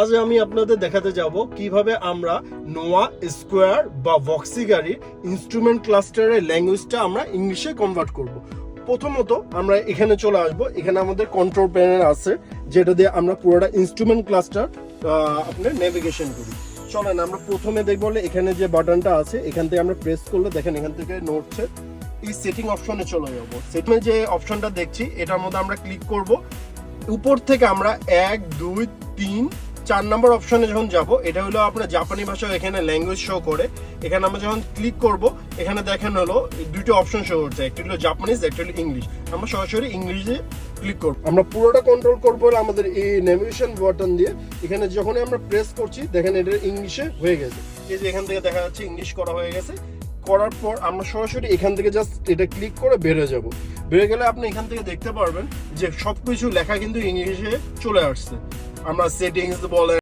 আজ আমি আপনাদের দেখাতে যাব কিভাবে আমরা নোয়া স্কোয়ার বা ভক্সি গাড়ির ইনস্ট্রুমেন্ট ক্লাস্টারের ল্যাঙ্গুয়েজটা আমরা ইংলিশে কনভার্ট করব। প্রথমত আমরা এখানে চলে আসব। এখানে আমাদের কন্ট্রোল প্যানেল আছে, যেটা দিয়ে আমরা পুরোটা ইনস্ট্রুমেন্ট ক্লাস্টার আপনার নেভিগেশন করি। চলেন আমরা প্রথমে দেখবো এখানে যে বাটনটা আছে, এখান থেকে আমরা প্রেস করলে দেখেন এখান থেকে নড়ছে। এই সেটিং অপশনে চলে যাবো। সেটিং যে অপশনটা দেখছি এটার মধ্যে আমরা ক্লিক করব। উপর থেকে আমরা 1 2 3 4 নম্বর অপশনে যখন যাব, এটা হলো আপনার জাপানি ভাষা, এখানে ল্যাঙ্গুয়েজ শো করে। এখানে আমরা যখন ক্লিক করব, এখানে দেখেন হলো দুটো অপশন শো হচ্ছে, একটা হলো জাপানিজ, একটা হলো ইংলিশ। আমরা সরাসরি ইংলিশে ক্লিক করব। আমরা পুরোটা কন্ট্রোল করবো আমাদের এই নেভিগেশন বাটন দিয়ে। এখানে যখনই আমরা প্রেস করছি দেখেন এটা ইংলিশে হয়ে গেছে। এই যে এখান থেকে দেখা যাচ্ছে ইংলিশ করা হয়ে গেছে। করার পর আমরা সরাসরি এখান থেকে জাস্ট এটা ক্লিক করে বেরো যাব। বেরো গেলে আপনি এখান থেকে দেখতে পারবেন যে সবকিছু লেখা কিন্তু ইংলিশে চলে আসছে। আমরা সেটিংস বলেন